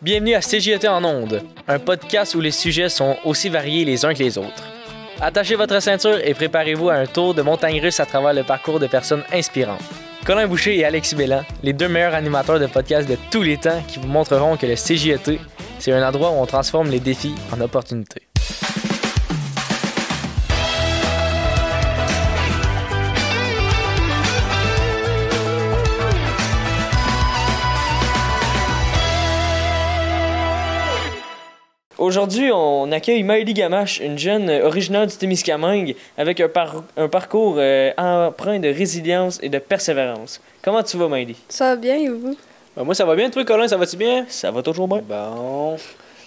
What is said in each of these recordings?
Bienvenue à CJET en ondes, un podcast où les sujets sont aussi variés les uns que les autres. Attachez votre ceinture et préparez-vous à un tour de montagne russe à travers le parcours de personnes inspirantes. Colin Boucher et Alexis Bellan, les deux meilleurs animateurs de podcasts de tous les temps qui vous montreront que le CJET, c'est un endroit où on transforme les défis en opportunités. Aujourd'hui, on accueille Maëlie Gamache, une jeune originaire du Témiscamingue avec un parcours empreint de résilience et de persévérance. Comment tu vas, Maëlie? Ça va bien et vous? Moi, ça va bien. Toi, Colin, ça va-tu bien? Ça va toujours bien. Bon,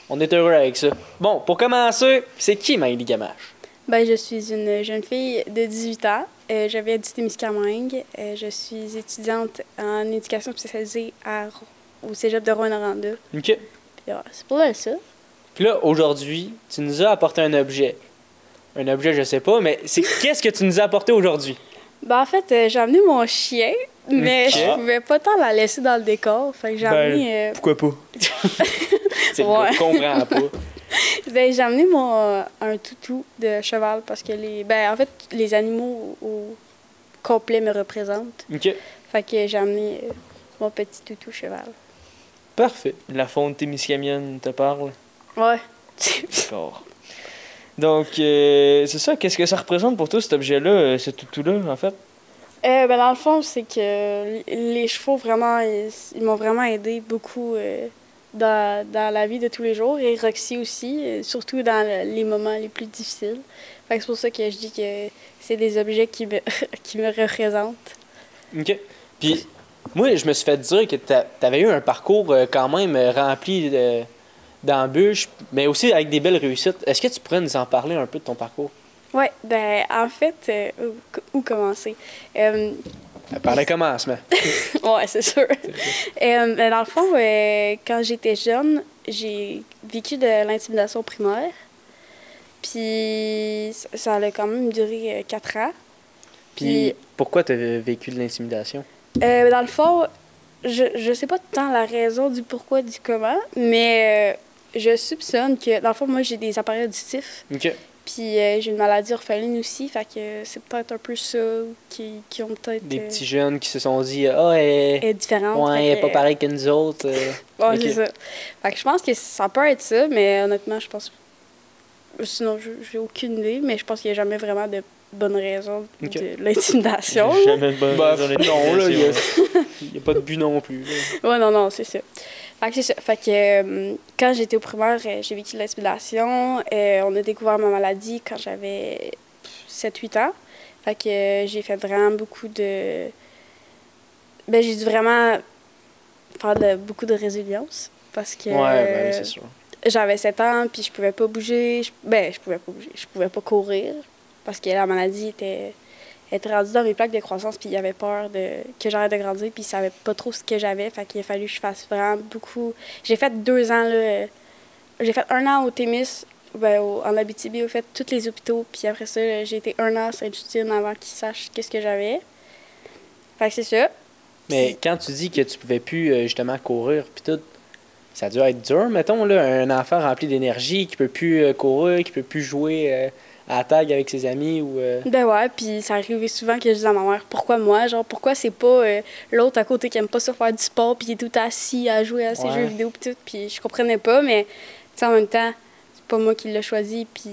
on est heureux avec ça. Bon, pour commencer, c'est qui Maëlie Gamache? Je suis une jeune fille de 18 ans. Je viens du Témiscamingue. Je suis étudiante en éducation spécialisée au cégep de Rouyn-Noranda. OK. Puis, c'est pas mal ça. Puis là, aujourd'hui, tu nous as apporté un objet. Un objet, je sais pas, mais qu'est-ce que tu nous as apporté aujourd'hui? En fait, j'ai amené mon chien, mais Ok. je pouvais pas tant la laisser dans le décor. Fait que j'ai amené... Pourquoi pas? C'est le Ouais. gars, comprends pas. J'ai amené un toutou de cheval parce que les animaux au complet me représentent. OK. Fait que j'ai amené mon petit toutou cheval. Parfait. La faune témiscamienne te parle? Ouais. D'accord. Donc, c'est ça. Qu'est-ce que ça représente pour toi, cet objet-là, ce toutou-là, en fait? Dans le fond, c'est que les chevaux, vraiment, ils m'ont vraiment aidé beaucoup dans la vie de tous les jours. Et Roxy aussi, surtout dans les moments les plus difficiles. Fait que c'est pour ça que je dis que c'est des objets qui me, qui me représentent. OK. Puis, moi, je me suis fait dire que t'avais eu un parcours quand même rempli d'embûches, mais aussi avec des belles réussites. Est-ce que tu pourrais nous en parler un peu de ton parcours? Ouais, en fait, où commencer? Par le commencement. Ouais, c'est sûr. Dans le fond, quand j'étais jeune, j'ai vécu de l'intimidation primaire. Puis ça a quand même duré 4 ans. Puis, pourquoi tu as vécu de l'intimidation? Dans le fond, je sais pas tant la raison du pourquoi, du comment, mais je soupçonne que, dans le fond, moi, j'ai des appareils auditifs. OK. Puis j'ai une maladie orpheline aussi, fait que c'est peut-être un peu ça qui ont peut-être... Des petits jeunes qui se sont dit « Ah, elle est différente. ouais, elle est pas pareille que nous autres. Ouais, OK. c'est ça. Fait que je pense que ça peut être ça, mais honnêtement, je pense... Sinon, j'ai aucune idée, mais je pense qu'il n'y a jamais vraiment de bonne raison OK. de l'intimidation. J'ai jamais de bonne raison non, là, il d'intimidation. n'y a pas de but non plus. Là. Ouais, non, c'est ça. Fait que c'est ça. Fait que quand j'étais au primaire, j'ai vécu de l'intimidation. On a découvert ma maladie quand j'avais 7-8 ans. Fait que j'ai fait vraiment beaucoup de... j'ai dû vraiment faire beaucoup de résilience. Parce que Ouais, c'est sûr. j'avais 7 ans, puis je pouvais pas bouger. Je pouvais pas bouger. Je pouvais pas courir. Parce que la maladie était rendue dans mes plaques de croissance, puis il avait peur que j'arrête de grandir, puis il savait pas trop ce que j'avais. Fait qu'il a fallu que je fasse vraiment beaucoup. J'ai fait 2 ans, là. J'ai fait 1 an au Témis, en Abitibi, au fait, tous les hôpitaux, puis après ça, là, j'ai été 1 an à Sainte-Justine avant qu'ils sachent qu'est-ce que j'avais. Fait que c'est ça. Mais quand tu dis que tu pouvais plus justement courir, puis tout, ça a dû être dur, mettons, là, un enfant rempli d'énergie qui peut plus courir, qui peut plus jouer à la tag avec ses amis ou... Ouais, puis ça arrivait souvent que je disais à ma mère, pourquoi moi? Genre, pourquoi c'est pas l'autre à côté qui aime pas ça faire du sport, puis il est tout assis à jouer à ses jeux vidéo, puis tout. Puis je comprenais pas, mais tu sais, en même temps, c'est pas moi qui l'ai choisi, puis...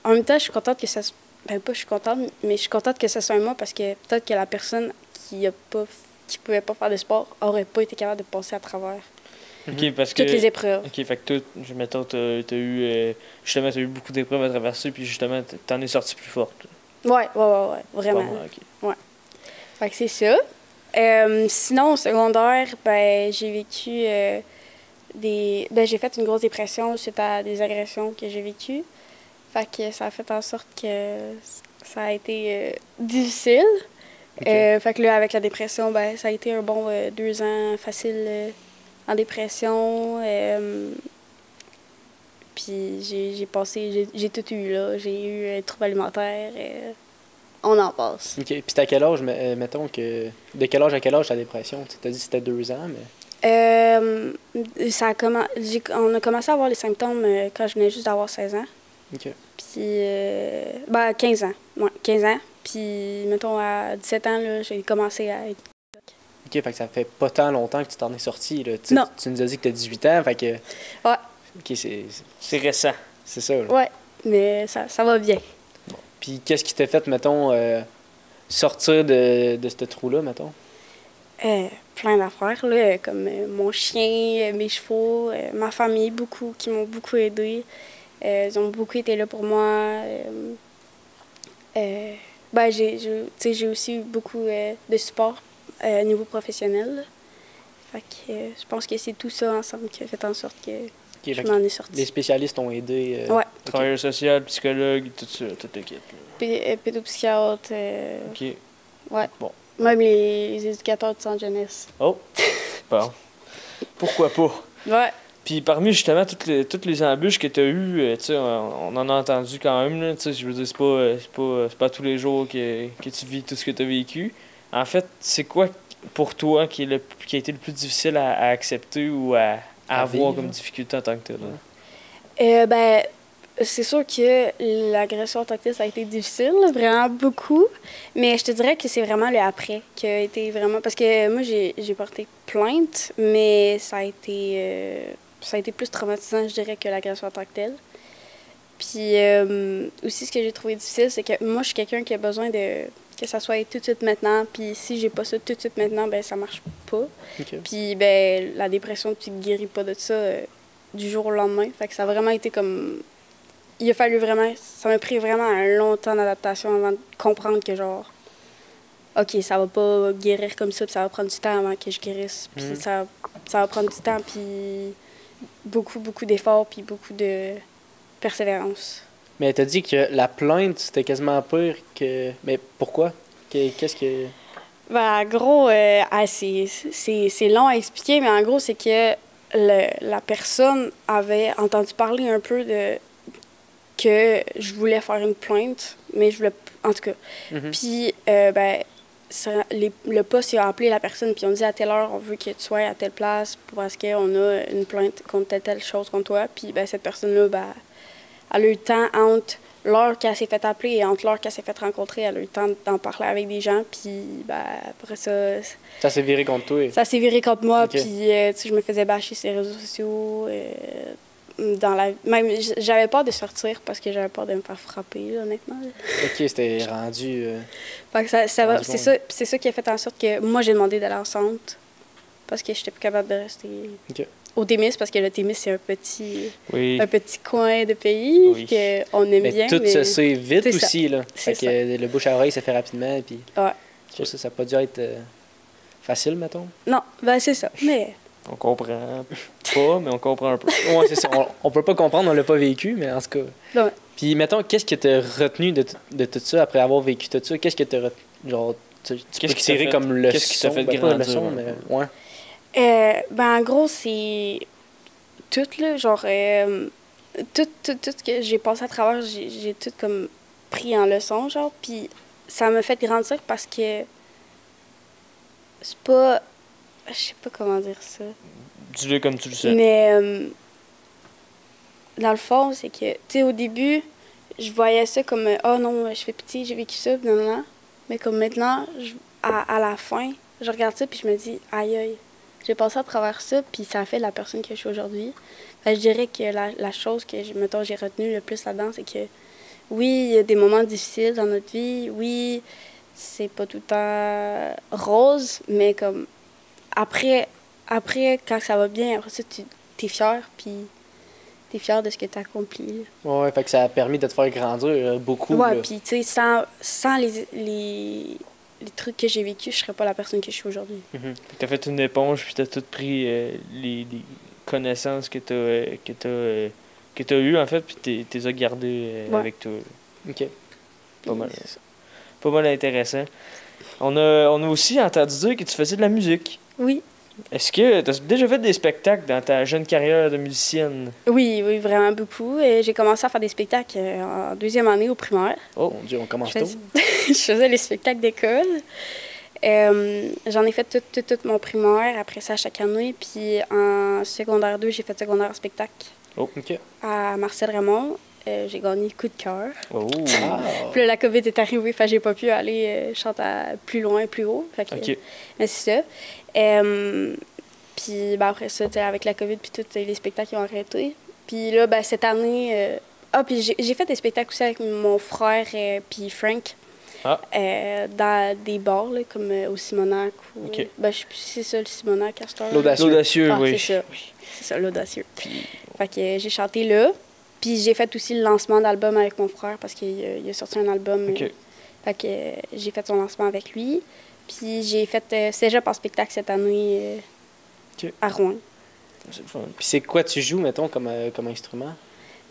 En même temps, je suis contente que ça... je suis contente, mais je suis contente que ça soit moi, parce que peut-être que la personne qui pouvait pas faire de sport aurait pas été capable de passer à travers OK, parce que... toutes les épreuves. OK, fait que toi, mettons, t'as eu beaucoup d'épreuves à traverser, puis justement, t'en es sortie plus forte. Ouais, vraiment. Pas mal, OK. Fait que c'est ça. Sinon, au secondaire, j'ai vécu j'ai fait une grosse dépression suite à des agressions que j'ai vécues. Fait que ça a fait en sorte que ça a été difficile. OK. Fait que là, avec la dépression, ça a été un bon 2 ans facile en dépression. Puis j'ai tout eu, là. J'ai eu un trouble alimentaire. On en passe. OK. Puis t'as quel âge, mettons que... De quel âge à quel âge ta dépression? Tu t'as dit que c'était 2 ans, mais... On a commencé à avoir les symptômes quand je venais juste d'avoir 16 ans. OK. Puis, 15 ans. Ouais, 15 ans. Puis, mettons, à 17 ans, là, j'ai commencé à être... OK, fait que ça fait pas tant longtemps que tu t'en es sorti, là. Tu sais, Non. Tu nous as dit que t'as 18 ans, fait que... Ouais. OK, C'est récent. c'est ça, là. Ouais, mais ça va bien. Puis qu'est-ce qui t'a fait, mettons, sortir de ce trou-là, mettons? Plein d'affaires, là, comme mon chien, mes chevaux, ma famille, beaucoup, qui m'ont beaucoup aidé. Ils ont beaucoup été là pour moi. J'ai aussi eu beaucoup de support au niveau professionnel. Là. Fait que je pense que c'est tout ça ensemble qui a fait en sorte que OK, je fait m'en ai que sortie. les spécialistes ont aidé. Ouais. OK. Travailleur social, psychologue, tout ça, toute l'équipe. Pédopsychiatre, OK. ouais. Bon. Même les éducateurs de centre jeunesse. Oh, bon. Pourquoi pas? Ouais. Puis parmi justement toutes les embûches que tu as eues, tu sais, on en a entendu quand même, là, tu sais, je veux dire, c'est pas tous les jours que tu vis tout ce que tu as vécu. En fait, c'est quoi pour toi qui a été le plus difficile à accepter ou à avoir vivre. comme difficulté en tant que tel? Là? C'est sûr que l'agression en tant que telle, ça a été difficile, vraiment beaucoup. Mais je te dirais que c'est vraiment le après qui a été vraiment... Parce que moi, j'ai porté plainte, mais ça a été plus traumatisant, je dirais, que l'agression en tant que telle. Puis aussi, ce que j'ai trouvé difficile, c'est que moi, je suis quelqu'un qui a besoin que ça soit tout de suite maintenant. Puis si j'ai pas ça tout de suite maintenant, ben ça marche pas. OK. Puis ben la dépression, tu ne guéris pas de ça du jour au lendemain. Fait que ça a vraiment été comme... Il a fallu vraiment... Ça m'a pris vraiment un long temps d'adaptation avant de comprendre que genre... OK, ça va pas guérir comme ça, puis ça va prendre du temps avant que je guérisse. Puis ça va prendre du temps, puis beaucoup, beaucoup d'efforts, puis beaucoup de persévérance. Mais t'as dit que la plainte, c'était quasiment pire que... Mais pourquoi? Qu'est-ce que... Ben, en gros, c'est long à expliquer, mais en gros, c'est que la personne avait entendu parler un peu de que je voulais faire une plainte, mais je voulais... En tout cas. Mhm. Puis, le poste il a appelé la personne, puis on dit à telle heure, on veut que tu sois à telle place parce qu'on a une plainte contre telle chose contre toi. Puis, ben, cette personne-là, ben, elle a eu le temps entre l'heure qu'elle s'est fait appeler et entre l'heure qu'elle s'est fait rencontrer, elle a eu le temps d'en parler avec des gens. Puis, ben, après ça... Ça s'est viré contre toi. Ça s'est viré contre moi, Ok. puis tu sais, je me faisais bâcher sur les réseaux sociaux. Même, j'avais peur de sortir parce que j'avais peur de me faire frapper, là, honnêtement. Là. OK, c'était rendu... Fait que Rendu c'est ça qui a fait en sorte que moi, j'ai demandé d'aller en centre parce que j'étais plus capable de rester OK. au Témis, parce que le Témis, c'est un petit coin de pays Oui. qu'on aime Mais bien. tout mais... se sait vite c'est ça. aussi, là. Fait C'est que le bouche à oreille, ça fait rapidement, puis... Ouais. Je trouve ça n'a pas dû être facile, mettons. Non, ben c'est ça. Mais On comprend pas, mais on comprend un peu. Ouais, c'est ça. On peut pas comprendre, on l'a pas vécu, mais en tout cas... ouais. Puis, mettons, qu'est-ce que t'as retenu de tout ça, après avoir vécu tout ça? Qu'est-ce que t'as retenu? Genre, tu Qu'est-ce peux qui t'a tirer fait- comme leçon? qu'est-ce qui t'a fait Ben, pas grandir leçon, un mais... peu? Ouais. Ben en gros, c'est tout, là, genre, tout ce que j'ai passé à travers, j'ai tout comme pris en leçon, genre, puis ça m'a fait grandir parce que c'est pas... Je sais pas comment dire ça. Dis-le comme tu le sais. Mais dans le fond, c'est que, tu sais, au début, je voyais ça comme oh non, je fais pitié, j'ai vécu ça, non, non, non. Mais comme maintenant, à la fin, je regarde ça puis je me dis aïe aïe, j'ai passé à travers ça puis ça a fait la personne que je suis aujourd'hui. Fait que je dirais que la chose que mettons, j'ai retenue le plus là-dedans, c'est que oui, il y a des moments difficiles dans notre vie, oui, c'est pas tout le temps rose, mais comme après, quand ça va bien, après ça, t'es fier, puis t'es fier de ce que t'as accompli. Ouais, fait que ça a permis de te faire grandir beaucoup. Ouais, là. puis tu sais, sans les trucs que j'ai vécus, je serais pas la personne que je suis aujourd'hui. Mhm. T'as fait une éponge, puis t'as tout pris les connaissances que t'as eues, en fait, puis t'es as gardées Ouais. avec toi. OK. Pas mal. Pas mal intéressant. On a aussi entendu dire que tu faisais de la musique. Oui. Est-ce que tu as déjà fait des spectacles dans ta jeune carrière de musicienne? Oui, vraiment beaucoup. Et j'ai commencé à faire des spectacles en deuxième année au primaire. Oh mon Dieu, on commence Je tôt. faisais, je faisais les spectacles d'école. J'en ai fait tout mon primaire, après ça chaque année. Puis en secondaire 2, j'ai fait secondaire en spectacle Oh. OK. à Marcel-Raymond. J'ai gagné coup de cœur. Oh. Wow. Puis là, la COVID est arrivée, fait que j'ai pas pu aller chanter plus loin, plus haut. Fait que, OK. mais c'est ça. Puis ben, après ça, avec la COVID, puis tout, les spectacles ont arrêté. Puis là, ben, cette année... puis j'ai fait des spectacles aussi avec mon frère puis Frank. Ah. Dans des bars, là, comme au Simonac. Ou, OK. ben, je sais plus si c'est ça, le Simonac, à cette heure. L'audacieux, Ah, oui. c'est ça. C'est ça, l'audacieux. Fait que j'ai chanté là. Puis j'ai fait aussi le lancement d'album avec mon frère parce qu'il a sorti un album. OK. Fait que j'ai fait son lancement avec lui. Puis j'ai fait Cégep en spectacle cette année OK. à Rouen. C'est le fun. Puis c'est quoi tu joues, mettons, comme instrument?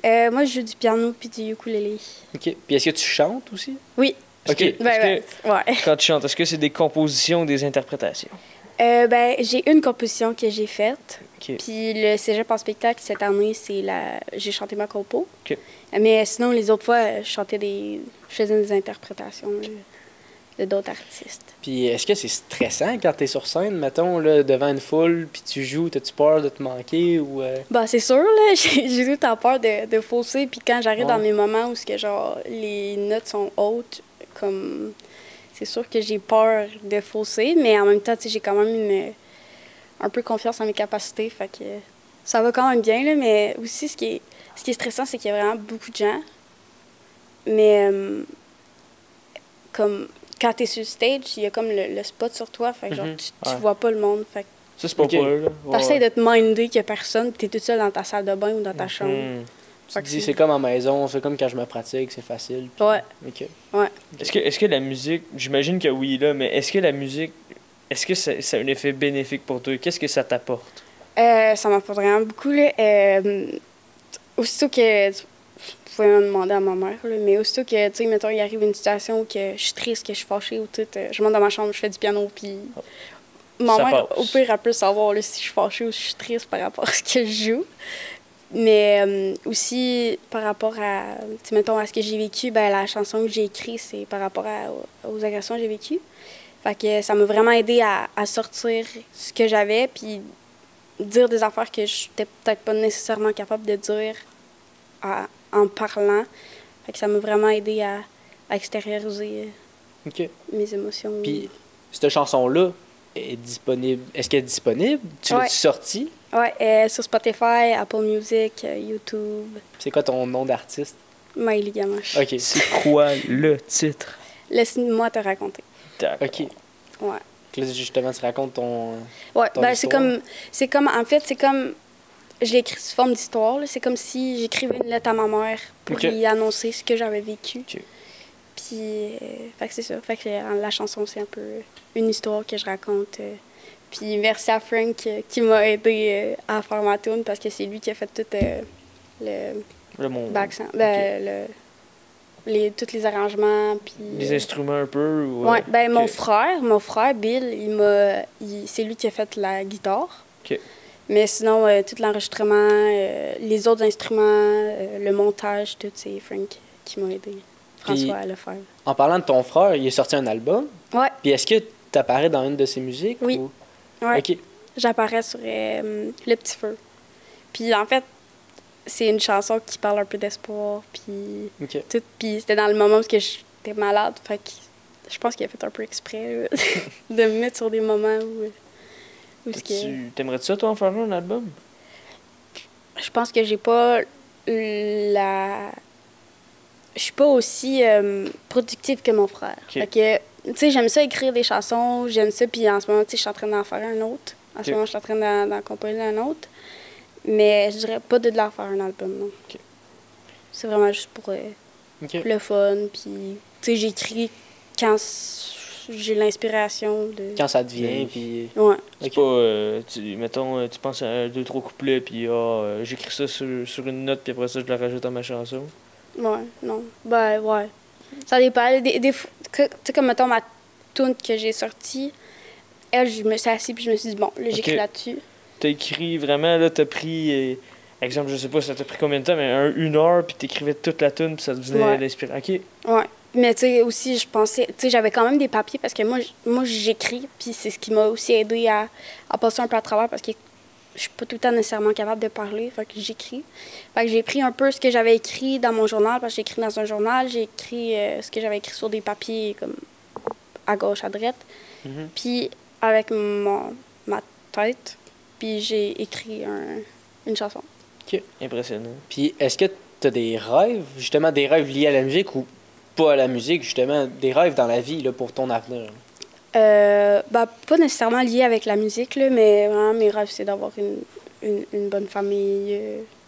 Moi, je joue du piano puis du ukulélé. OK. Puis est-ce que tu chantes aussi? Oui. Est-ce OK. que- Ben, est-ce que ouais. quand tu chantes, est-ce que c'est des compositions ou des interprétations? Ben, j'ai une composition que j'ai faite. OK. Puis le Cégep en spectacle, cette année, j'ai chanté ma compo. OK. Mais sinon, les autres fois, je faisais des interprétations là, de d'autres artistes. Puis est-ce que c'est stressant quand t'es sur scène, mettons, là, devant une foule, puis tu joues, t'as-tu peur de te manquer ou... Ben, c'est sûr, là, j'ai tout le temps peur de fausser. Puis quand j'arrive Ouais. dans mes moments où genre, les notes sont hautes, comme... C'est sûr que j'ai peur de fausser, mais en même temps, j'ai quand même un peu confiance en mes capacités. Fait que ça va quand même bien, là, mais aussi, ce qui est stressant, c'est qu'il y a vraiment beaucoup de gens. Mais comme quand t'es sur le stage, il y a comme le spot sur toi. Fait que genre, Mhm. tu Ouais. vois pas le monde. Fait que Ça, c'est pas OK. pour eux, là. t'essaies de te minder qu'il y a personne, puis t'es toute seule dans ta salle de bain ou dans ta chambre. Mhm. Tu Fait te que dis, c'est comme en maison, c'est comme quand je me pratique, c'est facile. puis- Ouais. OK. Est-ce que la musique, j'imagine que oui, là, mais est-ce que la musique, est-ce que ça a un effet bénéfique pour toi? Qu'est-ce que ça t'apporte? Ça m'apporte vraiment beaucoup. Là. Aussitôt que. Vous pouvez me demander à ma mère, là, mais aussitôt que, tu sais, mettons, il arrive une situation où que je suis triste, que je suis fâchée ou tout, je monte dans ma chambre, je fais du piano, puis. Ma Ça mère, passe. au pire, elle peut savoir là, si je suis fâchée ou si je suis triste par rapport à ce que je joue. Mais aussi, par rapport à, tu sais, mettons, à ce que j'ai vécu, ben, la chanson que j'ai écrite, c'est par rapport aux agressions que j'ai vécues. Fait que ça m'a vraiment aidé à sortir ce que j'avais, puis dire des affaires que je n'étais peut-être pas nécessairement capable de dire en parlant. Fait que ça m'a vraiment aidé à extérioriser OK. mes émotions. Puis cette chanson-là est disponible. Est-ce qu'elle est disponible? Tu Ouais. l'as-tu sortie? Ouais, sur Spotify, Apple Music, YouTube, C'est quoi ton nom d'artiste? Maëlie Gamache. OK. C'est quoi le titre? Laisse-moi te raconter. OK. Ouais. Là, justement, tu racontes ton... Ouais, Ton ben histoire. en fait, c'est comme, je l'ai écrit sous forme d'histoire, là. C'est comme si j'écrivais une lettre à ma mère pour OK. lui annoncer ce que j'avais vécu. OK. Puis, fait que c'est ça. Fait que la chanson, c'est un peu une histoire que je raconte. Puis merci à Frank qui m'a aidé à faire ma tune parce que c'est lui qui a fait tout le Le monde. backsound, tous les arrangements. Puis, Les instruments un peu? Ou, ouais, ben ok. mon frère Bill, c'est lui qui a fait la guitare. OK. Mais sinon, tout l'enregistrement, les autres instruments, le montage, tout, c'est Frank qui m'a aidé. François à le faire. En parlant de ton frère, il a sorti un album. Ouais, Puis est-ce que tu apparais dans une de ses musiques? Oui. Ou... ouais. OK. J'apparais sur Le Petit Feu. Puis en fait, c'est une chanson qui parle un peu d'espoir, puis OK. tout. Puis c'était dans le moment où j'étais malade, fait que je pense qu'il a fait un peu exprès là, de me mettre sur des moments où ce que... T'aimerais-tu ça, toi, en faire un album? Je pense que j'ai pas la... Je suis pas aussi productive que mon frère. OK. Fait que, tu sais, j'aime ça écrire des chansons, j'aime ça, puis en ce moment, tu sais, je suis en train d'en faire un autre. En ce OK. moment, je suis en train d'en composer un autre. Mais je dirais pas de leur faire un album, non. OK. C'est vraiment juste pour OK. le fun, puis, tu sais, j'écris quand j'ai l'inspiration de... Quand ça te vient, Oui. puis... Ouais. C'est OK. pas, mettons, tu penses à 2-3 couplets, puis j'écris ça sur une note, puis après ça, je la rajoute à ma chanson. Ouais, non. Ben, ouais. Ça dépend. Tu sais, comme, mettons, ma tune que j'ai sortie, elle, je me suis assise puis je me suis dit, bon, là, j'écris OK. là-dessus. T'as écrit vraiment, là, t'as pris, exemple, je sais pas, ça t'a pris combien de temps, mais une heure, puis t'écrivais toute la tune, puis ça te venait Ouais. l'inspirer. OK. Ouais. Mais tu sais, aussi, je pensais, tu sais, j'avais quand même des papiers parce que moi j'écris, puis c'est ce qui m'a aussi aidé à passer un peu à travers parce que je suis pas tout le temps nécessairement capable de parler, fait que j'écris. Fait que j'ai pris un peu ce que j'avais écrit dans mon journal, parce que j'ai écrit dans un journal, j'ai écrit ce que j'avais écrit sur des papiers comme à gauche, à droite. Puis avec ma tête, puis j'ai écrit une chanson. OK. Impressionnant. Puis est-ce que tu as des rêves, justement des rêves liés à la musique ou pas à la musique, justement, des rêves dans la vie là, pour ton avenir? Pas nécessairement lié avec la musique, là, mais vraiment, mes rêves, c'est d'avoir une bonne famille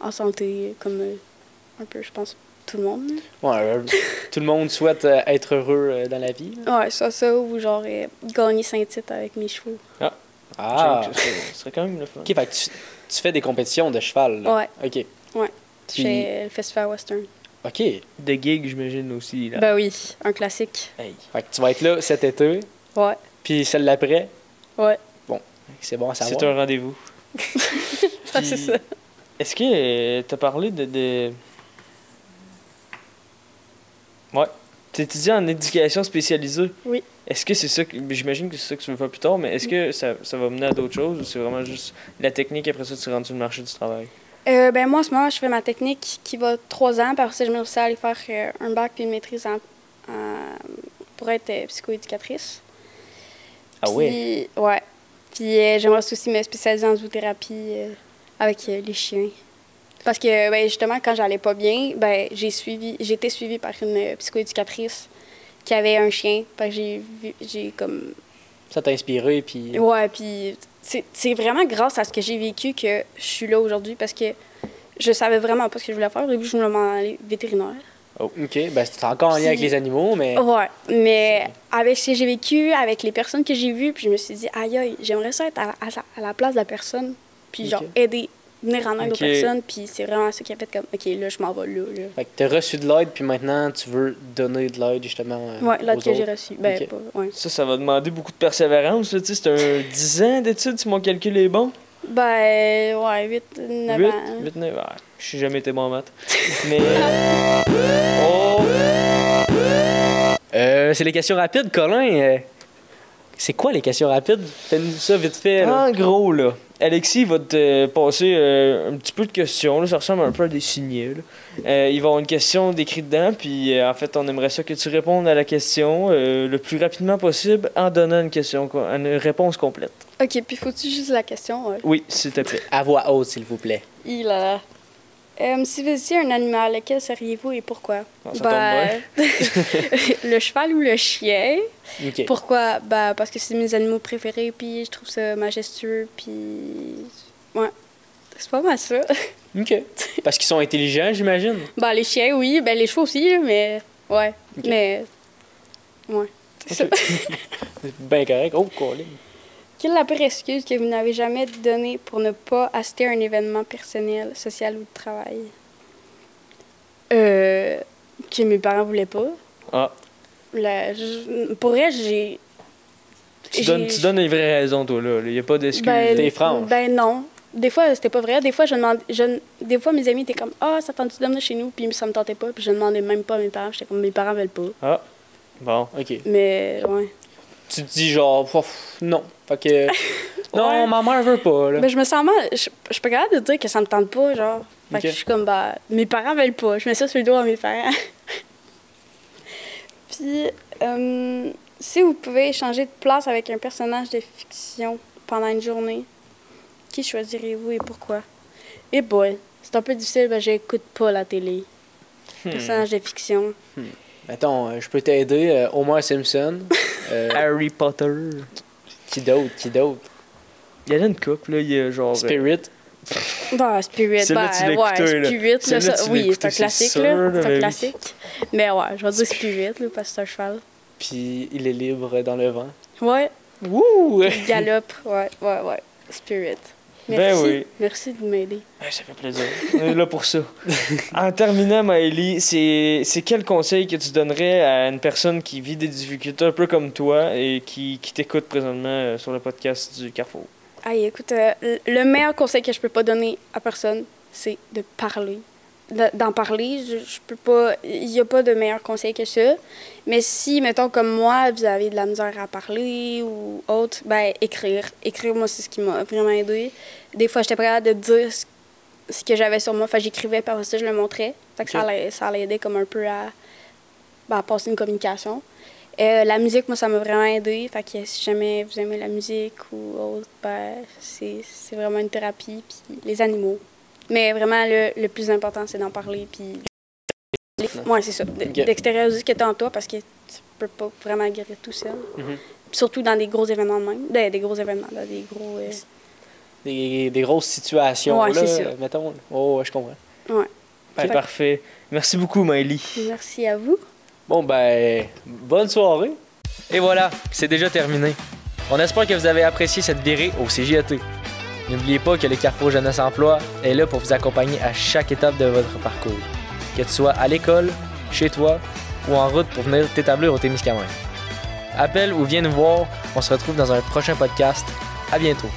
en santé, comme un peu, je pense, tout le monde. Ouais, tout le monde souhaite être heureux dans la vie. Là. Ouais, ça, ou genre gagner 5 titres avec mes chevaux. Ah! Ce serait quand même le fun. OK, fait que tu fais des compétitions de cheval. Là. Ouais. OK. Ouais. Puis- Je fais le Festival Western. OK. De gigs, j'imagine aussi. Là. Ben oui, un classique. Hey. Fait que tu vas être là cet été, Ouais. puis celle d'après. Ouais. C'est bon à savoir. C'est un rendez-vous. Ça, c'est ça. Est-ce que tu as parlé Ouais. Tu étudies en éducation spécialisée. Oui. Est-ce que c'est ça que... J'imagine que c'est ça que tu veux faire plus tard, mais est-ce que ça va mener à d'autres choses ou c'est vraiment juste la technique après ça tu rentres sur le marché du travail? Moi, en ce moment, je fais ma technique qui va 3 ans. Puis après ça, je me suis aller faire un bac puis une maîtrise pour être psychoéducatrice. Ah oui? Puis, ouais. Puis j'aimerais aussi me spécialiser en zoothérapie avec les chiens. Parce que, justement, quand j'allais pas bien, j'ai été suivie par une psychoéducatrice qui avait un chien. Fait que j'ai comme... Ça t'a inspiré, puis... Ouais, puis c'est vraiment grâce à ce que j'ai vécu que je suis là aujourd'hui parce que je savais vraiment pas ce que je voulais faire. Au début, je voulais m'en aller vétérinaire. Oh, OK. Ben, c'est encore en lien avec Puis- les animaux, mais... Ouais, mais avec ce que j'ai vécu, avec les personnes que j'ai vues, puis je me suis dit, aïe, aïe, j'aimerais ça être à la place de la personne, puis genre Ok. aider, venir en aide Ok. aux personnes, puis c'est vraiment ça qui a fait comme, OK, là, je m'en vais là. Fait que t'as reçu de l'aide, puis maintenant, tu veux donner de l'aide, justement, Ouais, l'aide aux que j'ai autres. reçue. Ok. Ouais. Ça va demander beaucoup de persévérance. Là, tu sais, c'est un 10 ans d'études, si mon calcul est bon. Ouais, 8, 9 8, ans. 8, 9. Ah, je suis jamais été bon en maths. Mais. Oh! C'est les questions rapides, Colin. C'est quoi les questions rapides? Fais-nous ça vite fait, là. En gros, là, Alexis va te passer un petit peu de questions. Là, ça ressemble un peu à des signets. Là. Il va avoir une question décrite dedans, puis en fait, on aimerait ça que tu répondes à la question le plus rapidement possible en donnant une réponse complète. OK, puis faut-tu juste la question? Ouais. Oui, s'il te plaît. À voix haute, s'il vous plaît. Il a là. Si vous étiez un animal, lequel seriez-vous et pourquoi? Ah, ça tombe Le cheval ou le chien? OK. Pourquoi? Parce que c'est mes animaux préférés, puis je trouve ça majestueux, puis... Ouais, c'est pas mal ça. OK. Parce qu'ils sont intelligents, j'imagine. Les chiens, oui. Les chevaux aussi, là, mais... Ouais, Ok. mais... Ouais, c'est ça. C'est bien correct. Oh, Colin. Quelle est la pire excuse que vous n'avez jamais donnée pour ne pas assister à un événement personnel, social ou de travail? Que mes parents voulaient pas. Ah, Pour vrai, j'ai... tu donnes les vraies raisons, toi, là. Il n'y a pas d'excuses. T'es franche. Non. Des fois, c'était pas vrai. Des fois, des fois, mes amis étaient comme « Ah, ça tente-tu de venir chez nous? » Puis ça me tentait pas. Puis je demandais même pas à mes parents. J'étais comme « Mes parents veulent pas. Ah, bon. OK. » Mais, ouais. Tu te dis genre, non. Fait que... Non, Ouais. ma mère veut pas, là. Mais je me sens mal. Je suis pas capable de dire que ça me tente pas, genre. Fait Ok. que je suis comme, mes parents veulent pas. Je mets ça sur le dos à mes parents. Puis, si vous pouvez échanger de place avec un personnage de fiction pendant une journée, qui choisirez-vous et pourquoi? Eh boy, c'est un peu difficile, j'écoute pas la télé. Personnage de fiction. Attends, je peux t'aider. Homer Simpson. Harry Potter. Qui d'autre? Il y en a une couple, là. Il y a genre. Spirit. Spirit, Celle-là, tu l'as écouté, là. Spirit, là, Celle-là, tu l'as oui, écouté, c'est un c'est classique, sûr, là. là, C'est mais un oui. classique. Mais ouais, je vais dire Spirit, là, parce que c'est un cheval. Puis il est libre dans le vent. Ouais, Wouh! il galope, ouais. Spirit. Ben Merci. oui. Merci de m'aider. Ça fait plaisir. On est là pour ça. En terminant, Maëlie, c'est quel conseil que tu donnerais à une personne qui vit des difficultés un peu comme toi et qui t'écoute présentement sur le podcast du Carrefour? Écoute, le meilleur conseil que je peux pas donner à personne, c'est de parler. d'en parler. Je peux pas. Il n'y a pas de meilleur conseil que ça. Mais si, mettons, comme moi, vous avez de la misère à parler ou autre, ben écrire. Écrire, moi, c'est ce qui m'a vraiment aidé. Des fois, j'étais prête de dire ce que j'avais sur moi. Enfin, j'écrivais, puis après ça, je le montrais. Fait que ça l'aidait comme un peu à passer une communication. La musique, moi, ça m'a vraiment aidé. Fait que si jamais vous aimez la musique ou autre, ben, c'est vraiment une thérapie. Puis les animaux. Mais vraiment, le plus important, c'est d'en parler. Puis, ouais, c'est ça. D'extérioriser ce que tu as en toi parce que tu peux pas vraiment guérir tout seul. Puis surtout dans des gros événements de même. Des gros événements, là, des gros. Des grosses situations, ouais, là, c'est ça. mettons. Oh, ouais, je comprends. Ouais. C'est parfait. Merci beaucoup, Maëlie. Merci à vous. Bon, ben, bonne soirée. Et voilà, c'est déjà terminé. On espère que vous avez apprécié cette virée au CJAT. N'oubliez pas que le Carrefour Jeunesse Emploi est là pour vous accompagner à chaque étape de votre parcours. Que tu sois à l'école, chez toi ou en route pour venir t'établir au Témiscamingue. Appelle ou viens nous voir, on se retrouve dans un prochain podcast. À bientôt.